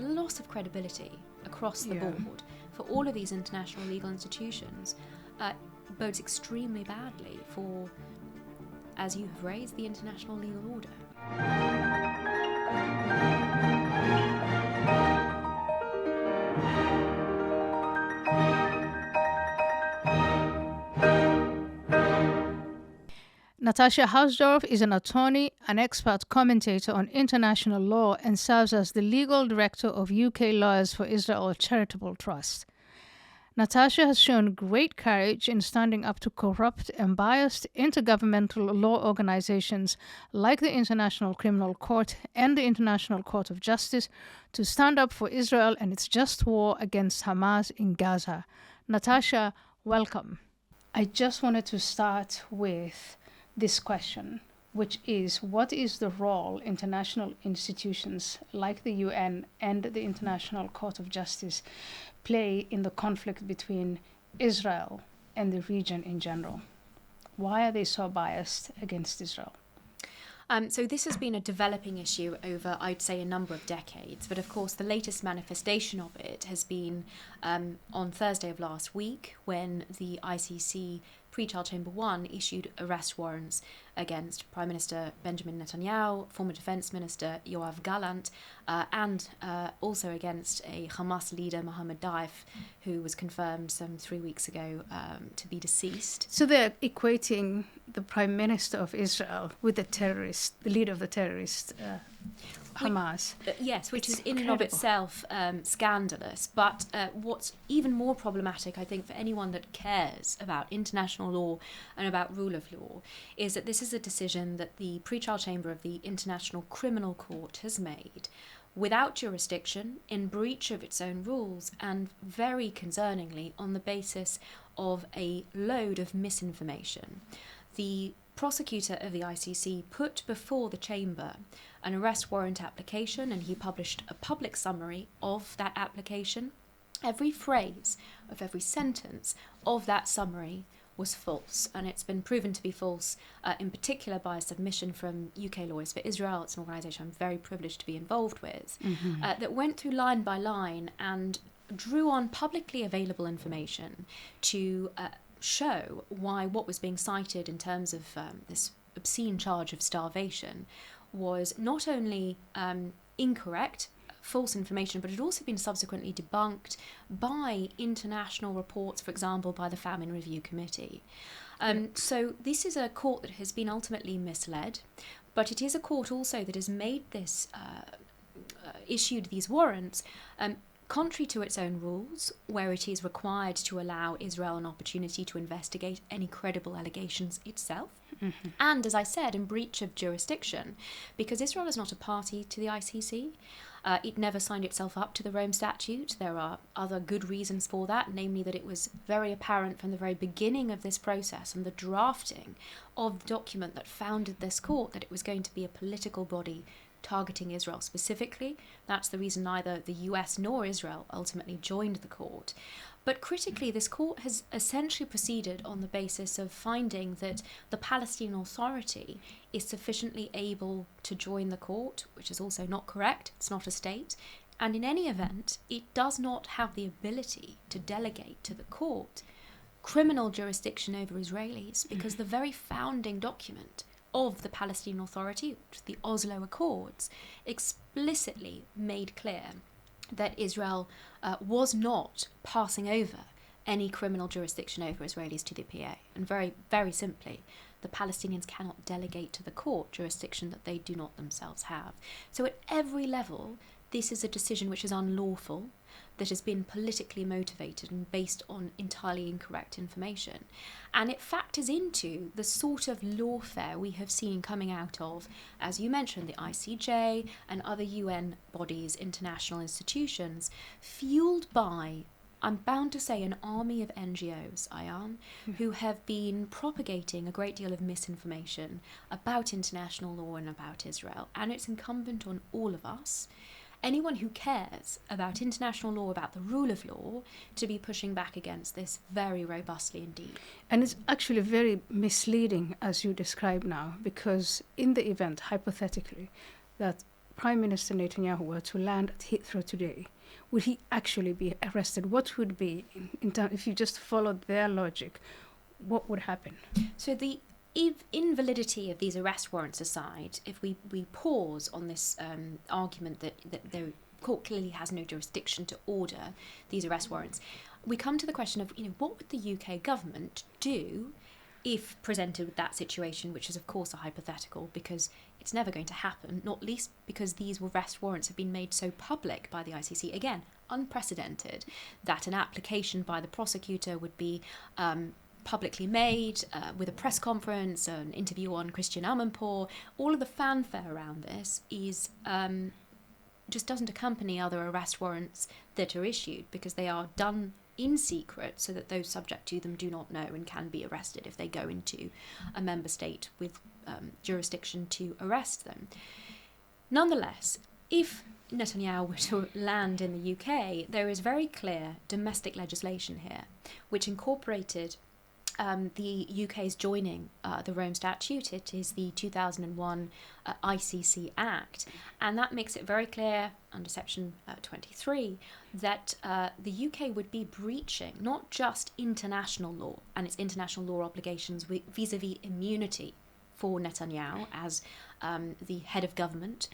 the loss of credibility across the board for all of these international legal institutions bodes extremely badly for, as you have raised, the international legal order. Natasha Hausdorff is an attorney, an expert commentator on international law, and serves as the legal director of UK Lawyers for Israel Charitable Trust. Natasha has shown great courage in standing up to corrupt and biased intergovernmental law organizations like the International Criminal Court and the International Court of Justice to stand up for Israel and its just war against Hamas in Gaza. Natasha, welcome. I just wanted to start with this question, which is, what is the role international institutions like the UN and the International Court of Justice play in the conflict between Israel and the region in general? Why are they so biased against Israel? So this has been a developing issue over, I'd say, a number of decades. But of course, the latest manifestation of it has been on Thursday of last week, when the ICC Pre-Trial Chamber 1 issued arrest warrants against Prime Minister Benjamin Netanyahu, former Defence Minister Yoav Gallant, and also against a Hamas leader, Mohammed Daif, who was confirmed some 3 weeks ago to be deceased. So they're equating the Prime Minister of Israel with the terrorist, the leader of the terrorist Hamas. Yes, which It's is in and of itself scandalous. But what's even more problematic, I think, for anyone that cares about international law and about rule of law, is that this is a decision that the pre-trial chamber of the International Criminal Court has made without jurisdiction, in breach of its own rules, and very concerningly on the basis of a load of misinformation. The prosecutor of the ICC put before the chamber an arrest warrant application, and he published a public summary of that application. Every phrase of every sentence of that summary was false, and it's been proven to be false, in particular by a submission from UK Lawyers for Israel. It's an organisation I'm very privileged to be involved with, that went through line by line and drew on publicly available information to show why what was being cited in terms of this obscene charge of starvation was not only incorrect, false information, but it had also been subsequently debunked by international reports, for example, by the Famine Review Committee. So this is a court that has been ultimately misled, but it is a court also that has made this, issued these warrants contrary to its own rules, where it is required to allow Israel an opportunity to investigate any credible allegations itself. And, as I said, in breach of jurisdiction, because Israel is not a party to the ICC. It never signed itself up to the Rome Statute. There are other good reasons for that, namely that it was very apparent from the very beginning of this process and the drafting of the document that founded this court that it was going to be a political body targeting Israel specifically. That's the reason neither the US nor Israel ultimately joined the court. But critically, this court has essentially proceeded on the basis of finding that the Palestinian Authority is sufficiently able to join the court, which is also not correct. It's not a state. And in any event, it does not have the ability to delegate to the court criminal jurisdiction over Israelis, because the very founding document of the Palestinian Authority, which is the Oslo Accords, explicitly made clear that Israel was not passing over any criminal jurisdiction over Israelis to the PA. And very, very simply, the Palestinians cannot delegate to the court jurisdiction that they do not themselves have. So at every level, this is a decision which is unlawful, that has been politically motivated and based on entirely incorrect information. And it factors into the sort of lawfare we have seen coming out of, as you mentioned, the ICJ and other UN bodies, international institutions, fueled by, I'm bound to say, an army of NGOs, Ayan, who have been propagating a great deal of misinformation about international law and about Israel. And it's incumbent on all of us, anyone who cares about international law, about the rule of law, to be pushing back against this very robustly indeed. And it's actually very misleading, as you describe now, because in the event, hypothetically, that Prime Minister Netanyahu were to land at Heathrow today, would he actually be arrested? What would be, if you just followed their logic, what would happen? So the invalidity of these arrest warrants aside, if we pause on this argument that the court clearly has no jurisdiction to order these arrest warrants, we come to the question of, what would the UK government do if presented with that situation, which is of course a hypothetical because it's never going to happen, not least because these arrest warrants have been made so public by the ICC. Again, unprecedented that an application by the prosecutor would be publicly made with a press conference, an interview on Christian Amanpour. All of the fanfare around this is just doesn't accompany other arrest warrants that are issued because they are done in secret so that those subject to them do not know and can be arrested if they go into a member state with jurisdiction to arrest them. Nonetheless, if Netanyahu were to land in the UK, there is very clear domestic legislation here which incorporated the UK's joining the Rome Statute. It is the 2001 ICC Act, and that makes it very clear under Section 23 that the UK would be breaching not just international law and its international law obligations vis-à-vis immunity for Netanyahu as the head of government,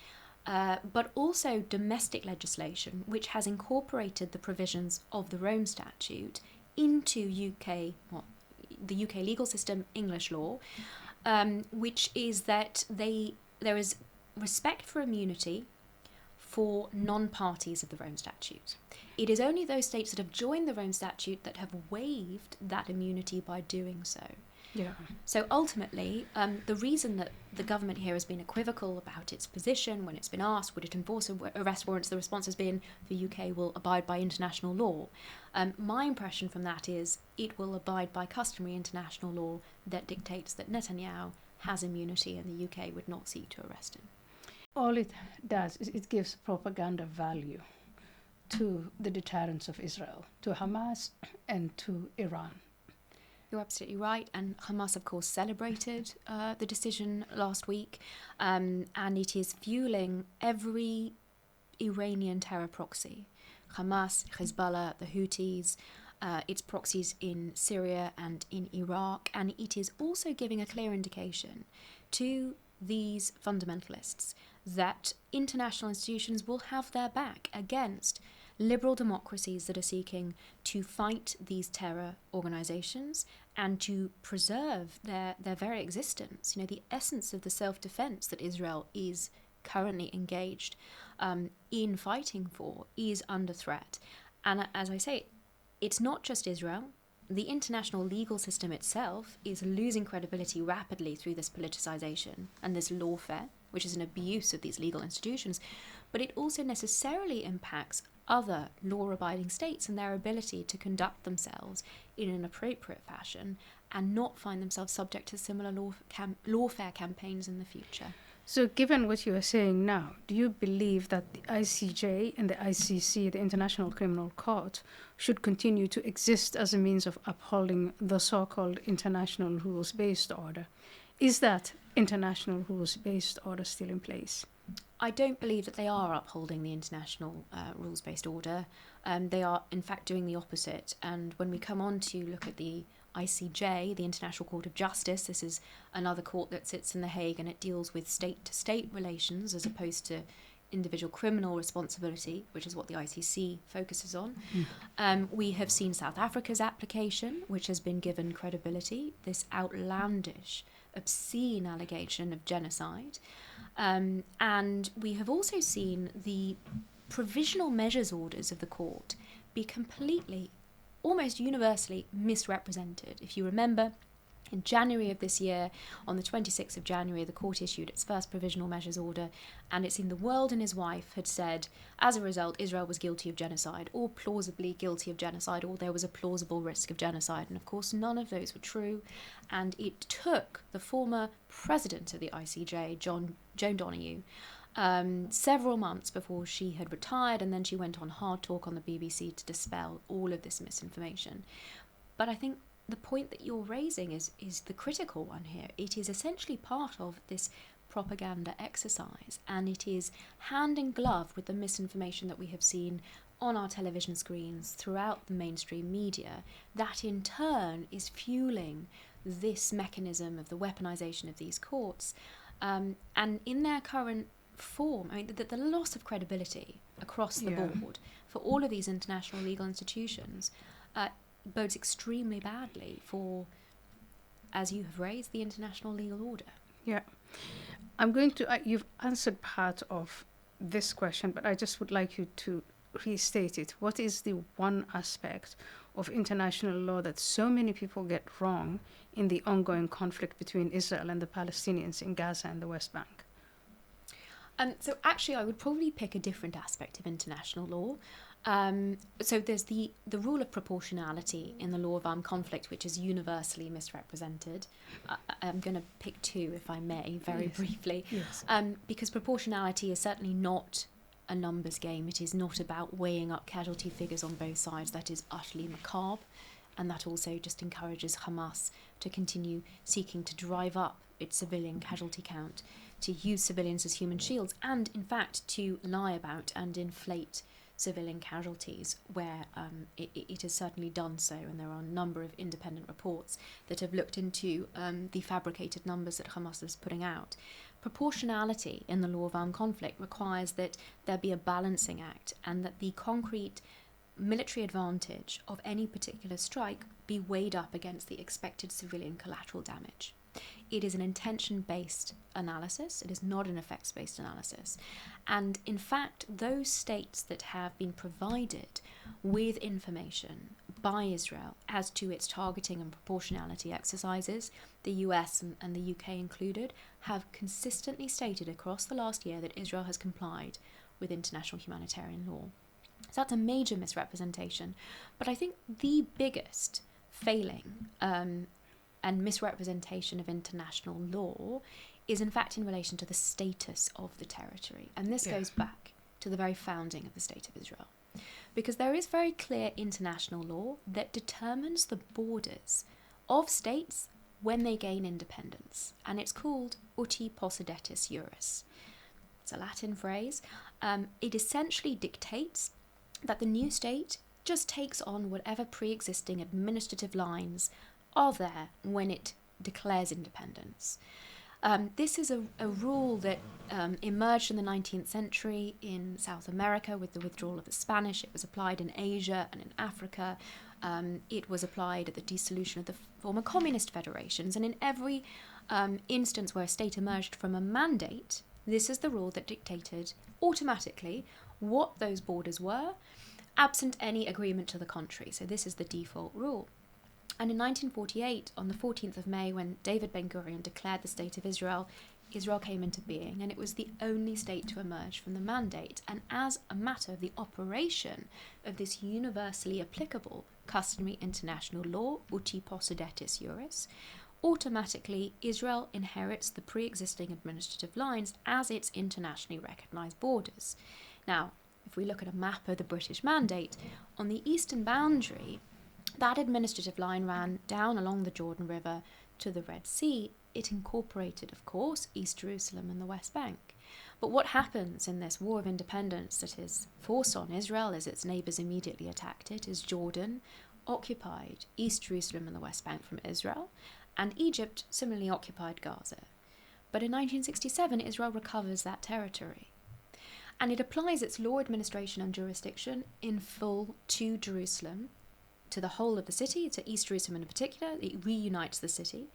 but also domestic legislation which has incorporated the provisions of the Rome Statute into the UK legal system, English law, which is that there is respect for immunity for non-parties of the Rome Statute. It is only those states that have joined the Rome Statute that have waived that immunity by doing so. Yeah. So ultimately, the reason that the government here has been equivocal about its position when it's been asked, would it enforce arrest warrants, the response has been the UK will abide by international law. My impression from that is it will abide by customary international law that dictates that Netanyahu has immunity and the UK would not seek to arrest him. All it does is it gives propaganda value to the deterrence of Israel, to Hamas and to Iran. You're absolutely right, and Hamas, of course, celebrated the decision last week, and it is fueling every Iranian terror proxy. Hamas, Hezbollah, the Houthis, its proxies in Syria and in Iraq, and it is also giving a clear indication to these fundamentalists that international institutions will have their back against liberal democracies that are seeking to fight these terror organizations and to preserve their very existence. The essence of the self-defense that Israel is currently engaged in fighting for is under threat. And as I say, it's not just Israel. The international legal system itself is losing credibility rapidly through this politicization and this lawfare, which is an abuse of these legal institutions, but it also necessarily impacts other law-abiding states and their ability to conduct themselves in an appropriate fashion and not find themselves subject to similar lawfare campaigns in the future. So given what you are saying now, do you believe that the ICJ and the ICC, the International Criminal Court, should continue to exist as a means of upholding the so-called international rules-based order? Is that international rules-based order still in place? I don't believe that they are upholding the international rules-based order. They are, in fact, doing the opposite. And when we come on to look at the ICJ, the International Court of Justice, this is another court that sits in The Hague, and it deals with state-to-state relations as opposed to individual criminal responsibility, which is what the ICC focuses on. We have seen South Africa's application, which has been given credibility, this outlandish, obscene allegation of genocide. And we have also seen the provisional measures orders of the court be completely, almost universally misrepresented. If you remember, in January of this year, on the 26th of January, the court issued its first provisional measures order, and it seemed the world and his wife had said, as a result, Israel was guilty of genocide, or plausibly guilty of genocide, or there was a plausible risk of genocide. And of course, none of those were true. And it took the former president of the ICJ, Joan Donoghue, several months before she had retired, and then she went on Hard Talk on the BBC to dispel all of this misinformation. But I think the point that you're raising is the critical one here. It is essentially part of this propaganda exercise, and it is hand in glove with the misinformation that we have seen on our television screens throughout the mainstream media, that in turn is fueling this mechanism of the weaponization of these courts. And in their current form, I mean, the loss of credibility across the board for all of these international legal institutions bodes extremely badly for, as you have raised, the international legal order. Yeah. I'm going to, you've answered part of this question, but I just would like you to restate it. What is the one aspect of international law that so many people get wrong in the ongoing conflict between Israel and the Palestinians in Gaza and the West Bank? So actually, I would probably pick a different aspect of international law. So there's the rule of proportionality in the law of armed conflict, which is universally misrepresented. I'm going to pick two, if I may, very briefly. Yes. Because proportionality is certainly not a numbers game. It is not about weighing up casualty figures on both sides. That is utterly macabre. And that also just encourages Hamas to continue seeking to drive up its civilian casualty count, to use civilians as human shields, and in fact to lie about and inflate civilian casualties where it has certainly done so. And there are a number of independent reports that have looked into the fabricated numbers that Hamas is putting out. Proportionality in the law of armed conflict requires that there be a balancing act, and that the concrete military advantage of any particular strike be weighed up against the expected civilian collateral damage. It is an intention-based analysis. It is not an effects-based analysis. And in fact, those states that have been provided with information by Israel as to its targeting and proportionality exercises, the US and the UK included, have consistently stated across the last year that Israel has complied with international humanitarian law. So that's a major misrepresentation. But I think the biggest failing and misrepresentation of international law is in fact in relation to the status of the territory. And this goes back to the very founding of the State of Israel. Because there is very clear international law that determines the borders of states when they gain independence. And it's called uti possidetis juris. It's a Latin phrase. It essentially dictates that the new state just takes on whatever pre-existing administrative lines are there when it declares independence. This is a rule that emerged in the 19th century in South America with the withdrawal of the Spanish. It was applied in Asia and in Africa. It was applied at the dissolution of the former communist federations. And in every instance where a state emerged from a mandate, this is the rule that dictated automatically what those borders were, absent any agreement to the contrary. So this is the default rule. And in 1948, on the 14th of May, when David Ben-Gurion declared the State of Israel, Israel came into being, and it was the only state to emerge from the mandate. And as a matter of the operation of this universally applicable customary international law, uti possidetis juris, automatically Israel inherits the pre-existing administrative lines as its internationally recognised borders. Now, if we look at a map of the British Mandate, on the eastern boundary, that administrative line ran down along the Jordan River to the Red Sea. It incorporated, of course, East Jerusalem and the West Bank. But what happens in this war of independence that is forced on Israel as its neighbours immediately attacked it is Jordan occupied East Jerusalem and the West Bank from Israel, and Egypt similarly occupied Gaza. But in 1967, Israel recovers that territory. And it applies its law, administration and jurisdiction in full to Jerusalem, to the whole of the city, to East Jerusalem in particular. It reunites the city.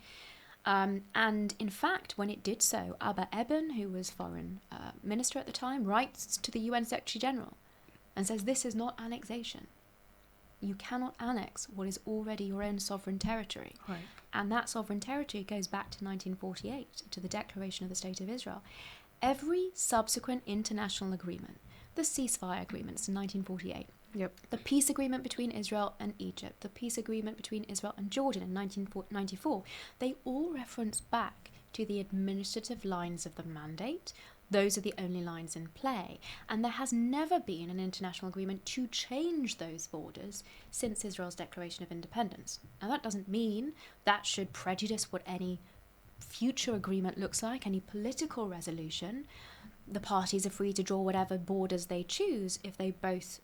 And in fact, when it did so, Abba Eban, who was foreign minister at the time, writes to the UN Secretary General and says, this is not annexation. You cannot annex what is already your own sovereign territory. Right. And that sovereign territory goes back to 1948, to the Declaration of the State of Israel. Every subsequent international agreement, the ceasefire agreements in 1948, the peace agreement between Israel and Egypt, the peace agreement between Israel and Jordan in 1994, they all reference back to the administrative lines of the mandate. Those are the only lines in play. And there has never been an international agreement to change those borders since Israel's declaration of independence. Now, that doesn't mean that should prejudice what any future agreement looks like, any political resolution, the parties are free to draw whatever borders they choose if they both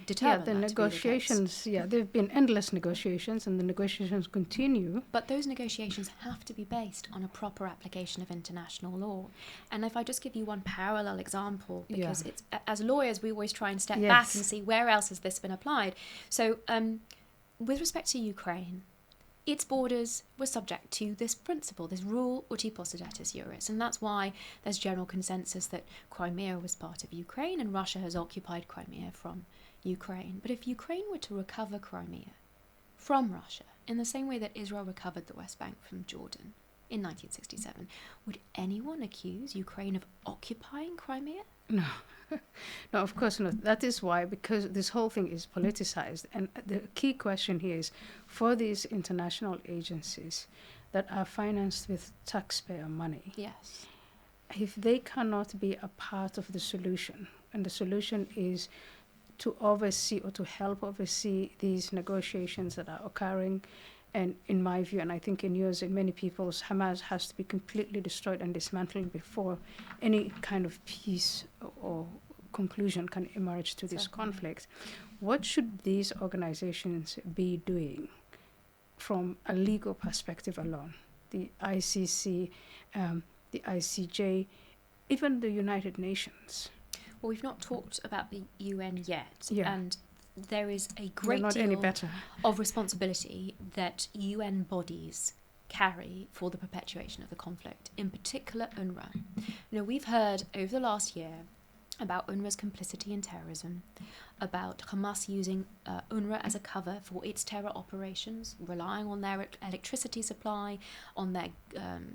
determine the negotiations, there have been endless negotiations, and the negotiations continue. But those negotiations have to be based on a proper application of international law. And if I just give you one parallel example, because it's, as lawyers, we always try and step back and see where else has this been applied. So with respect to Ukraine, its borders were subject to this principle, this rule uti possidetis iuris, and that's why there's general consensus that Crimea was part of Ukraine and Russia has occupied Crimea from Ukraine. But if Ukraine were to recover Crimea from Russia, in the same way that Israel recovered the West Bank from Jordan in 1967, would anyone accuse Ukraine of occupying Crimea? No. No, of course not. That is why, because this whole thing is politicized. And the key question here is, for these international agencies that are financed with taxpayer money, if they cannot be a part of the solution, and the solution is to oversee or to help oversee these negotiations that are occurring, and in my view, and I think in yours and many people's, Hamas has to be completely destroyed and dismantled before any kind of peace or conclusion can emerge to this conflict. What should these organizations be doing from a legal perspective alone? The ICC, the ICJ, even the United Nations. Well, we've not talked about the UN yet, and there is a great deal of responsibility that UN bodies carry for the perpetuation of the conflict, in particular UNRWA. We've heard over the last year about UNRWA's complicity in terrorism, about Hamas using UNRWA as a cover for its terror operations, relying on their electricity supply, on their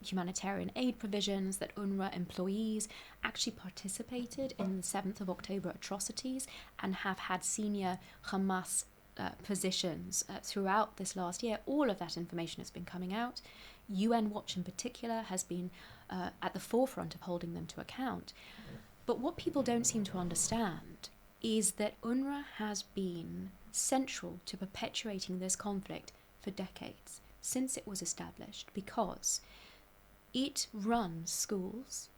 humanitarian aid provisions, that UNRWA employees actually participated in the 7th of October atrocities and have had senior Hamas positions throughout this last year. All of that information has been coming out. UN Watch in particular has been at the forefront of holding them to account. But what people don't seem to understand is that UNRWA has been central to perpetuating this conflict for decades, since it was established, because it runs schools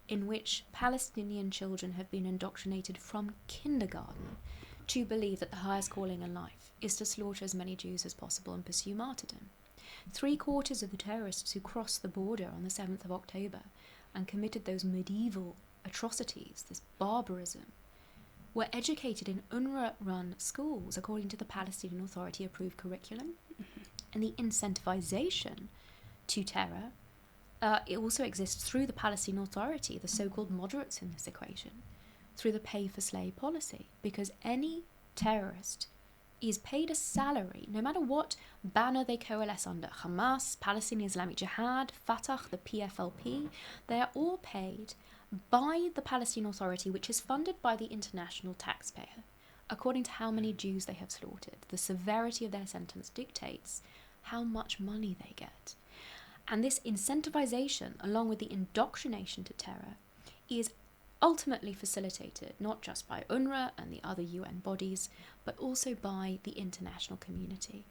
in which Palestinian children have been indoctrinated from kindergarten to believe that the highest calling in life is to slaughter as many Jews as possible and pursue martyrdom. 3/4 of the terrorists who crossed the border on the 7th of October and committed those medieval atrocities, this barbarism, were educated in UNRWA-run schools according to the Palestinian Authority-approved curriculum. And the incentivization to terror, it also exists through the Palestinian Authority, the so-called moderates in this equation, through the pay-for-slay policy, because any terrorist is paid a salary, no matter what banner they coalesce under, Hamas, Palestinian Islamic Jihad, Fatah, the PFLP, they are all paid by the Palestinian Authority, which is funded by the international taxpayer, according to how many Jews they have slaughtered. The severity of their sentence dictates how much money they get. And this incentivization, along with the indoctrination to terror, is ultimately facilitated not just by UNRWA and the other UN bodies, but also by the international community.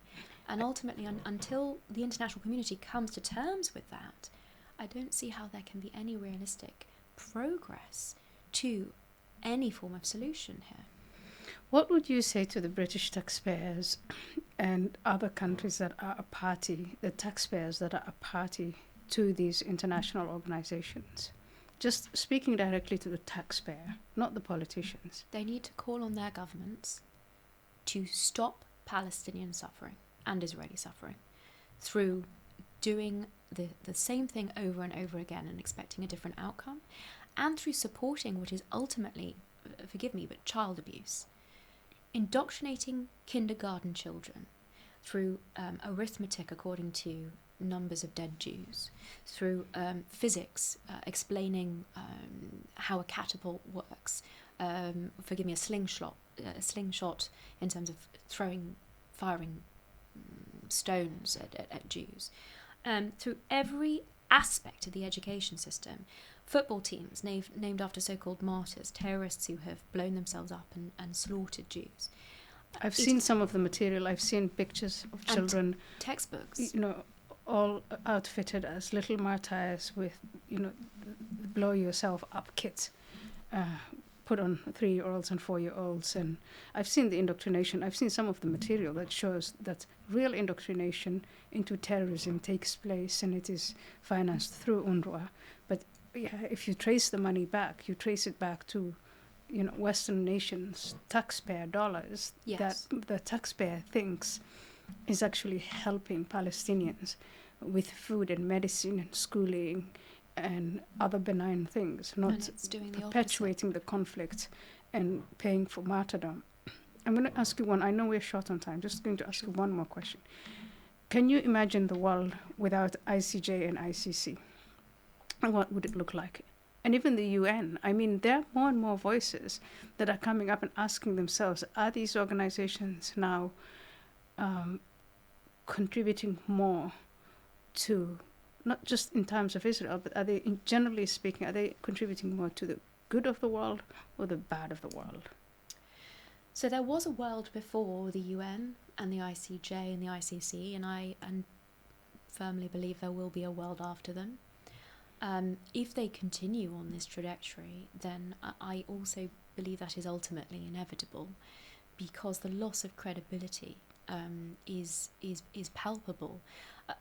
And ultimately, until the international community comes to terms with that, I don't see how there can be any realistic progress to any form of solution here. What would you say to the British taxpayers and other countries that are a party, the taxpayers that are a party to these international organizations? Just speaking directly to the taxpayer, not the politicians. They need to call on their governments to stop Palestinian suffering and Israeli suffering through doing the same thing over and over again and expecting a different outcome, and through supporting what is ultimately, forgive me, but child abuse. Indoctrinating kindergarten children through arithmetic according to numbers of dead Jews, through physics, explaining how a catapult works, forgive me, a slingshot in terms of firing stones at Jews, through every aspect of the education system. Football teams named after so-called martyrs, terrorists who have blown themselves up and slaughtered Jews. I've seen some of the material. I've seen pictures of children. Textbooks. all outfitted as little martyrs with, blow yourself up kits, put on 3-year-olds and 4-year-olds. And I've seen the indoctrination. I've seen some of the material that shows that real indoctrination into terrorism takes place, and it is financed through UNRWA. But if you trace the money back, you trace it back to Western nations, taxpayer dollars, that the taxpayer thinks is actually helping Palestinians with food and medicine and schooling and other benign things, not perpetuating the conflict and paying for martyrdom. I'm going to ask you one. I know we're short on time. Just going to ask you one more question. Can you imagine the world without ICJ and ICC? And what would it look like? And even the UN. I mean, there are more and more voices that are coming up and asking themselves, are these organizations now contributing more to, not just in terms of Israel, but are they, generally speaking, are they contributing more to the good of the world or the bad of the world? So there was a world before the UN and the ICJ and the ICC, and I firmly believe there will be a world after them. If they continue on this trajectory, then I also believe that is ultimately inevitable, because the loss of credibility is palpable.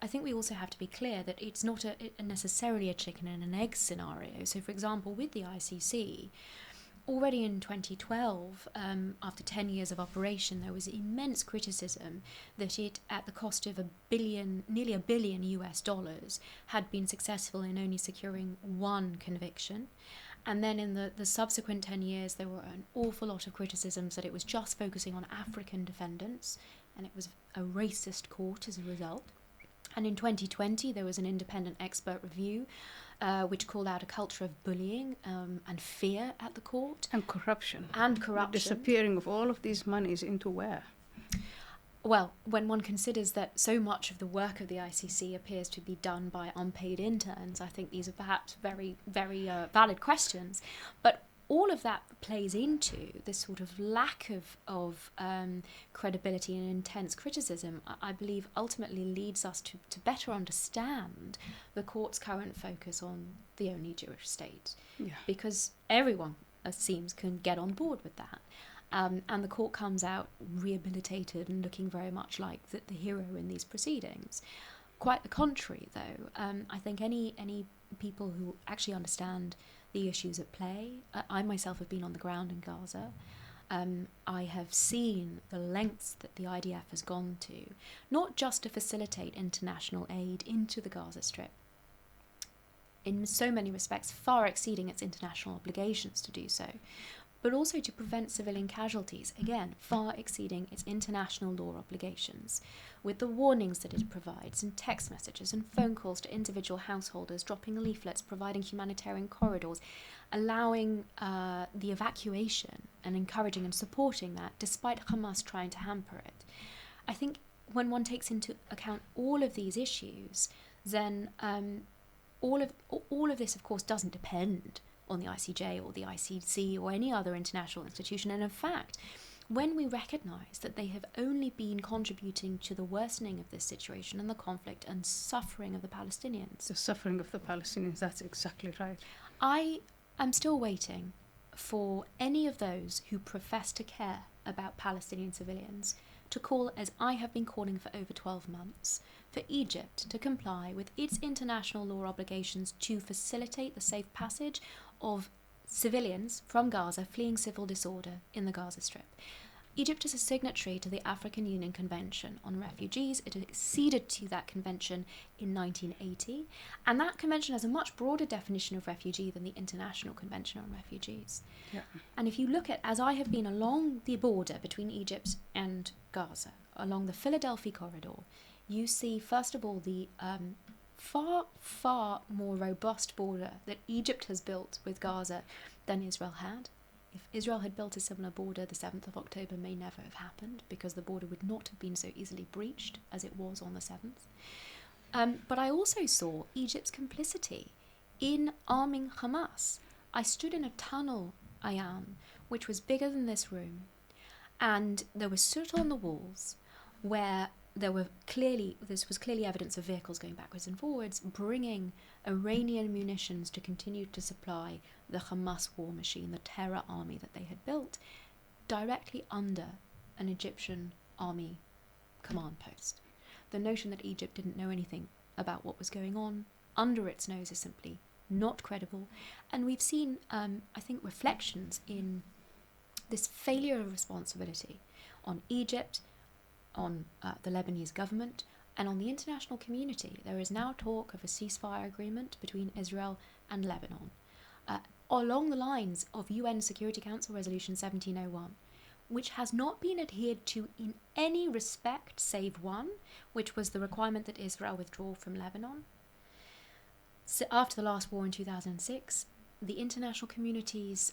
I think we also have to be clear that it's not necessarily a chicken and an egg scenario. So, for example, with the ICC, already in 2012, after 10 years of operation, there was immense criticism that it, at the cost of nearly $1 billion, had been successful in only securing one conviction. And then in the subsequent 10 years, there were an awful lot of criticisms that it was just focusing on African defendants, and it was a racist court as a result. And in 2020, there was an independent expert review which called out a culture of bullying and fear at the court. And corruption. The disappearing of all of these monies into where? Well, when one considers that so much of the work of the ICC appears to be done by unpaid interns, I think these are perhaps very, very valid questions. But all of that plays into this sort of lack of credibility and intense criticism. I believe ultimately leads us to better understand the court's current focus on the only Jewish state, because everyone, it seems, can get on board with that. And the court comes out rehabilitated and looking very much like the hero in these proceedings. Quite the contrary, though. I think any people who actually understand the issues at play. I myself have been on the ground in Gaza. I have seen the lengths that the IDF has gone to, not just to facilitate international aid into the Gaza Strip, in so many respects far exceeding its international obligations to do so, but also to prevent civilian casualties, again, far exceeding its international law obligations, with the warnings that it provides in text messages and phone calls to individual householders, dropping leaflets, providing humanitarian corridors, allowing the evacuation and encouraging and supporting that, despite Hamas trying to hamper it. I think when one takes into account all of these issues, then all of this, of course, doesn't depend on the ICJ or the ICC or any other international institution. And in fact, when we recognise that they have only been contributing to the worsening of this situation and the conflict and suffering of the Palestinians. The suffering of the Palestinians, that's exactly right. I am still waiting for any of those who profess to care about Palestinian civilians to call, as I have been calling for over 12 months, for Egypt to comply with its international law obligations to facilitate the safe passage of civilians from Gaza fleeing civil disorder in the Gaza Strip. Egypt is a signatory to the African Union Convention on Refugees. It acceded to that convention in 1980, and that convention has a much broader definition of refugee than the International Convention on Refugees. Yeah. And if you look at, as I have been along the border between Egypt and Gaza, along the Philadelphia corridor, you see, first of all, the far, far more robust border that Egypt has built with Gaza than Israel had. If Israel had built a similar border, the 7th of October may never have happened, because the border would not have been so easily breached as it was on the 7th. But I also saw Egypt's complicity in arming Hamas. I stood in a tunnel, which was bigger than this room, and there was soot on the walls where this was clearly evidence of vehicles going backwards and forwards, bringing Iranian munitions to continue to supply the Hamas war machine, the terror army that they had built, directly under an Egyptian army command post. The notion that Egypt didn't know anything about what was going on under its nose is simply not credible. And we've seen, I think, reflections in this failure of responsibility on Egypt, on the Lebanese government, and on the international community. There is now talk of a ceasefire agreement between Israel and Lebanon, along the lines of UN Security Council Resolution 1701, which has not been adhered to in any respect save one, which was the requirement that Israel withdraw from Lebanon. So after the last war in 2006, the international community's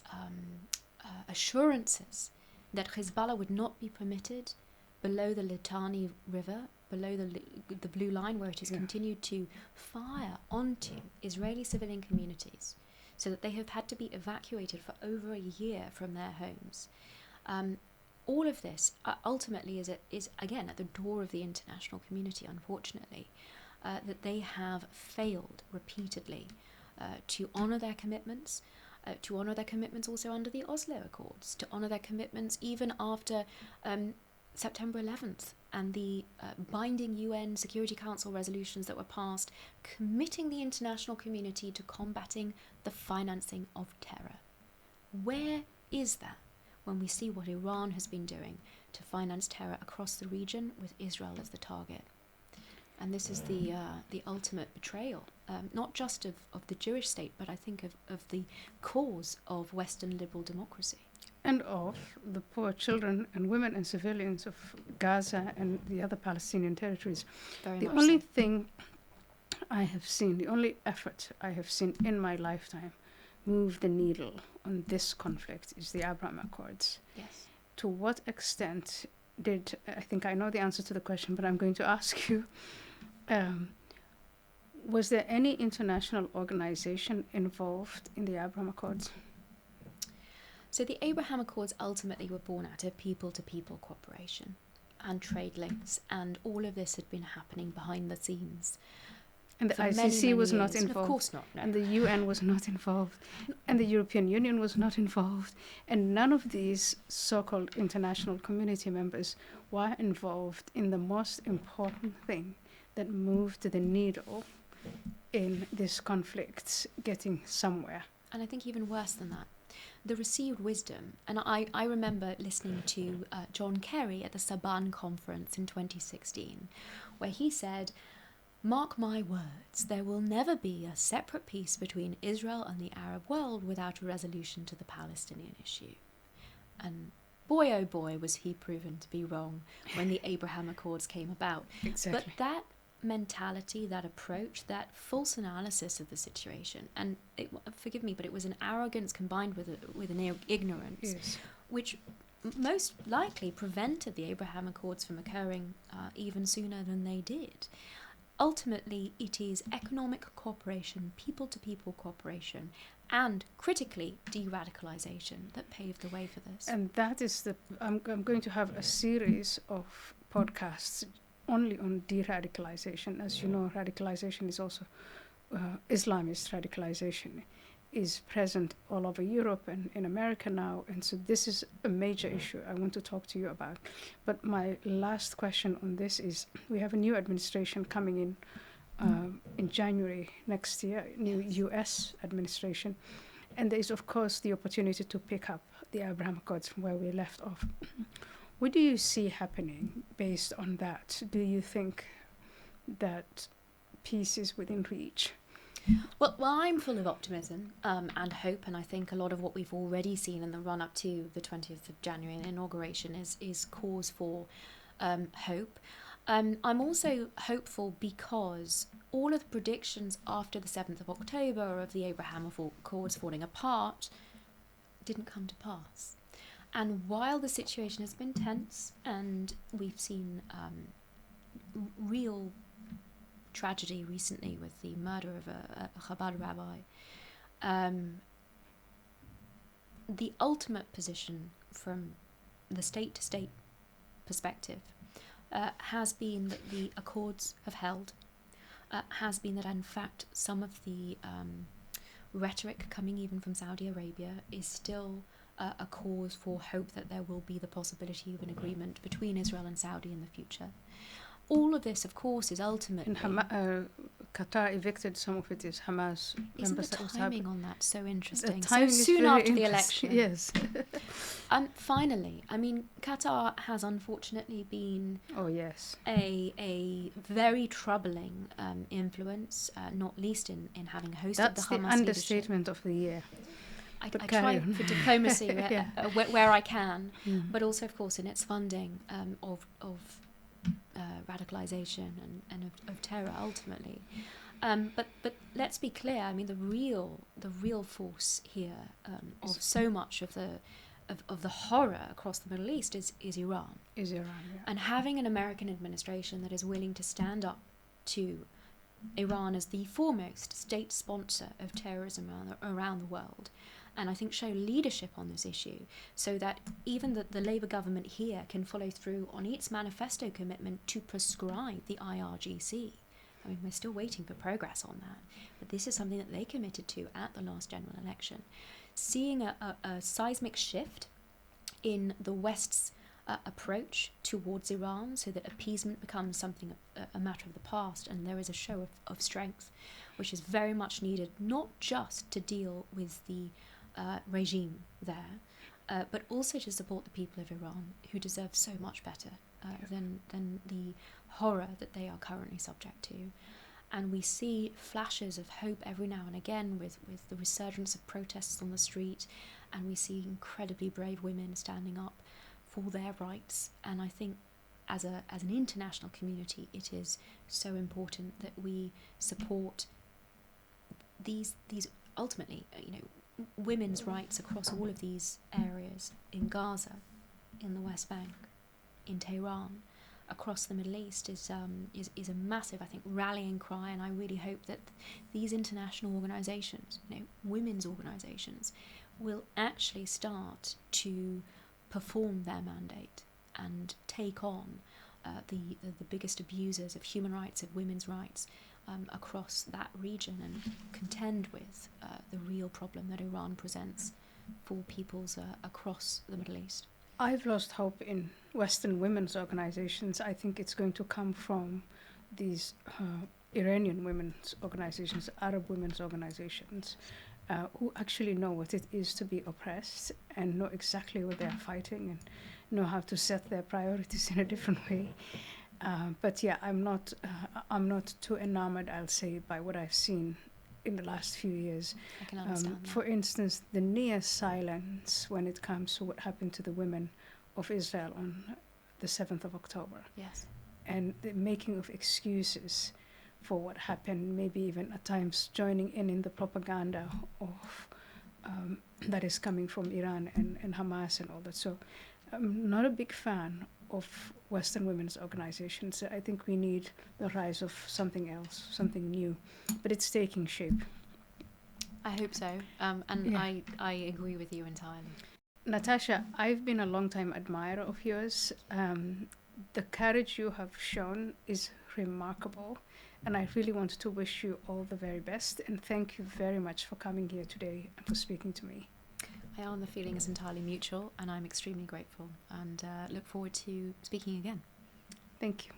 assurances that Hezbollah would not be permitted below the Litani River, below the blue line, where it has continued to fire onto Israeli civilian communities, so that they have had to be evacuated for over a year from their homes. All of this ultimately is again at the door of the international community, unfortunately, that they have failed repeatedly to honour their commitments, also under the Oslo Accords, to honour their commitments even after September 11th and the binding UN Security Council resolutions that were passed committing the international community to combating the financing of terror. Where is that when we see what Iran has been doing to finance terror across the region with Israel as the target? And this is the ultimate betrayal, not just of the Jewish state, but I think of the cause of Western liberal democracy. And of the poor children and women and civilians of Gaza and the other Palestinian territories. Very the much only so. thing I have seen, the only effort I have seen in my lifetime move the needle on this conflict is the Abraham Accords. Yes. To what extent did, I think I know the answer to the question, but I'm going to ask you, was there any international organization involved in the Abraham Accords? So the Abraham Accords ultimately were born out of people-to-people cooperation and trade links, and all of this had been happening behind the scenes. And the for ICC many was not years. involved. Of course not, no. And the UN was not involved. And the European Union was not involved. And none of these so-called international community members were involved in the most important thing that moved the needle in this conflict getting somewhere. And I think even worse than that, the received wisdom. And I remember listening to John Kerry at the Saban conference in 2016, where he said, "Mark my words, there will never be a separate peace between Israel and the Arab world without a resolution to the Palestinian issue." And boy, oh boy, was he proven to be wrong when the Abraham Accords came about. Exactly. But that mentality, that approach, that false analysis of the situation, and forgive me, but it was an arrogance combined with an ignorance, Yes. which most likely prevented the Abraham Accords from occurring even sooner than they did. Ultimately, it is economic cooperation, people-to-people cooperation, and critically de-radicalization that paved the way for this. And that is I'm going to have a series of podcasts only on de-radicalization. As you know, radicalization is also, Islamist radicalization is present all over Europe and in America now. And so this is a major issue I want to talk to you about. But my last question on this is, we have a new administration coming in January next year, new US administration. And there is, of course, the opportunity to pick up the Abraham Accords from where we left off. What do you see happening based on that? Do you think that peace is within reach? Well, I'm full of optimism and hope, and I think a lot of what we've already seen in the run-up to the 20th of January inauguration is cause for hope. I'm also hopeful because all of the predictions after the 7th of October of the Abraham Accords falling apart didn't come to pass. And while the situation has been tense and we've seen real tragedy recently with the murder of a Chabad rabbi, the ultimate position from the state-to-state perspective has been that the accords have held, has been that in fact some of the rhetoric coming even from Saudi Arabia is still a cause for hope that there will be the possibility of an agreement between Israel and Saudi in the future. All of this, of course, is ultimately... Qatar evicted some of its Hamas members. Isn't the timing on that so interesting? So soon after the election. Yes. And finally, I mean, Qatar has unfortunately been a very troubling influence, not least in having hosted That's the Hamas the understatement leadership. of the year. I try for diplomacy where I can, but also, of course, in its funding of radicalization and of terror ultimately. But let's be clear. I mean, the real force here of so much of the horror across the Middle East is Iran. And having an American administration that is willing to stand up to Iran as the foremost state sponsor of terrorism around the world, and I think show leadership on this issue, so that even the Labour government here can follow through on its manifesto commitment to prescribe the IRGC. I mean, we're still waiting for progress on that, but this is something that they committed to at the last general election. Seeing a seismic shift in the West's approach towards Iran, so that appeasement becomes something, a matter of the past, and there is a show of strength, which is very much needed, not just to deal with the regime there, but also to support the people of Iran, who deserve so much better than the horror that they are currently subject to. And we see flashes of hope every now and again with the resurgence of protests on the street, and we see incredibly brave women standing up for their rights. And I think as an international community, it is so important that we support these ultimately, women's rights across all of these areas, in Gaza, in the West Bank, in Tehran, across the Middle East, is a massive, I think, rallying cry. And I really hope that these international organisations, women's organisations, will actually start to perform their mandate and take on the biggest abusers of human rights, of women's rights, across that region, and contend with the real problem that Iran presents for peoples across the Middle East. I've lost hope in Western women's organizations. I think it's going to come from these Iranian women's organizations, Arab women's organizations, who actually know what it is to be oppressed and know exactly what they're fighting and know how to set their priorities in a different way. But yeah, I'm not too enamored, I'll say, by what I've seen in the last few years. I can understand that. For instance, the near silence when it comes to what happened to the women of Israel on the 7th of October. Yes. And the making of excuses for what happened, maybe even at times joining in the propaganda of that is coming from Iran and Hamas and all that. So I'm not a big fan of Western women's organizations. I think we need the rise of something else, something new, but it's taking shape. I hope so, and yeah. I agree with you entirely. Natasha, I've been a long-time admirer of yours. The courage you have shown is remarkable, and I really want to wish you all the very best, and thank you very much for coming here today and for speaking to me. The feeling is entirely mutual, and I'm extremely grateful, and look forward to speaking again. Thank you.